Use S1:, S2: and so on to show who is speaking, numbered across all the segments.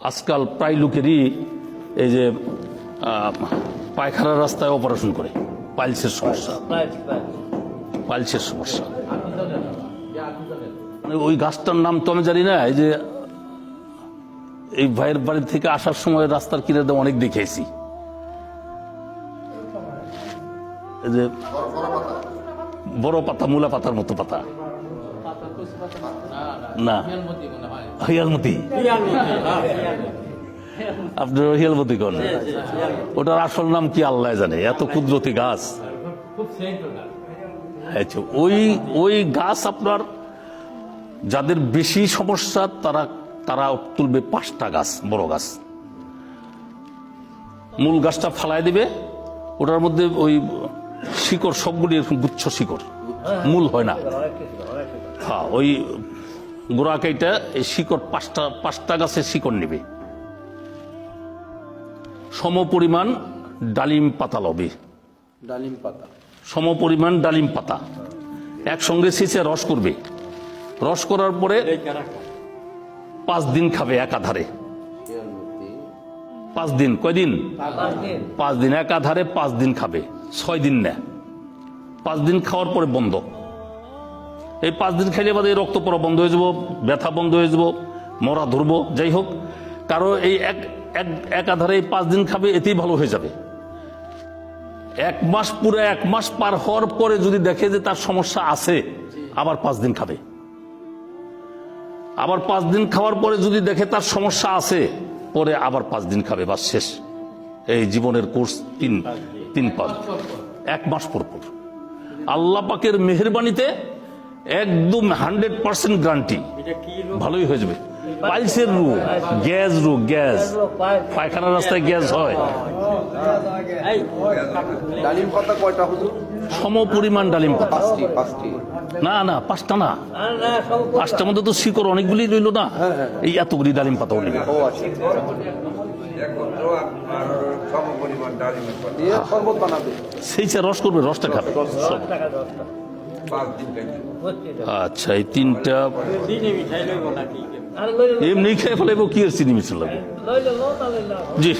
S1: আজকাল প্রায় লোকেরই এই যে পায়খানার রাস্তায় অপারেশন করে, পাইলসের সমস্যা। পাইলসের সমস্যা ওই গাছটার নাম তো আমি জানি না। এই যে এই ভাইয়ের বাড়ি থেকে আসার সময় রাস্তার কিনারে অনেক দেখেছি, এই যে বড় পাতা, মূলা পাতার মতো পাতা না, হিয়ালমতি। আপনার হিয়ালমতি কোন? ওটার আসল নাম কি আল্লাহ জানে, এত কুদরতি গাছ। ওই গাছ আপনার যাদের বেশি সমস্যা তারা তুলবে 5টা গাছ, বড় গাছ। মূল গাছটা ফালায় দিবে, ওটার মধ্যে ওই শিকড় সবগুলি এরকম গুচ্ছ শিকড়, মূল হয় না। হ্যাঁ, ওই গোড়া কাইটা এই শিকড় 5টা গাছের শিকড় নেবে। সমপরিমাণ ডালিম পাতা লবে,
S2: ডালিম পাতা,
S1: সমপরিমাণ ডালিম পাতা একসঙ্গে ছেঁচে রস করবে। রস করার পরে 5 দিন খাবে একাধারে। 5 দিন, কয়দিন? 5 দিন একাধারে, 5 দিন খাবে, 6 দিন না। 5 দিন খাওয়ার পরে বন্ধ। এই 5 দিন খাইলে বাদে রক্ত পড়া বন্ধ হয়ে যাব, ব্যথা বন্ধ হয়ে যাব, মরা ধরবো, যাই হোক। কারো এই একাধারে 5 দিন খাবে, এতেই ভালো হয়ে যাবে। 1 মাস, পুরো 1 মাস পার হওয়ার পরে যদি দেখে যে তার সমস্যা আছে, আবার 5 দিন খাবে। আবার 5 দিন খাওয়ার পরে যদি দেখে তার সমস্যা আছে, পরে আবার 5 দিন খাবে, বাস শেষ। এই জীবনের কোর্স 3 পাঁচ 1 মাস পর পর। আল্লাহ পাকের মেহেরবানিতে একদম 100% গ্যারান্টি, ভালোই হয়ে যাবে। পাইলসের রোগ, গ্যাস, পায়খানার রাস্তায় গ্যাস হয়।
S2: ডালিম পাতা কয়টা হুজুর?
S1: সমপরিমাণ ডালিম পাতা।
S2: 5টি?
S1: না 5টা না, 5টার মধ্যে তো শিকড় অনেকগুলি রইল না, এই এতগুলি ডালিম পাতাও নেবে। সেই রস করবে, রসটা খাবে। আচ্ছা, এই 3টা এমনি খেয়ে ফেলে কি আর চিনি মিছিল লাগবে? জি,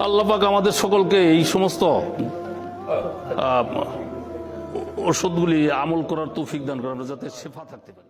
S1: আল্লাহ পাক আমাদের সকলকে এই সমস্ত ওষুধগুলি আমল করার তৌফিক দান করেন, যাতে শেফা থাকতে পারে।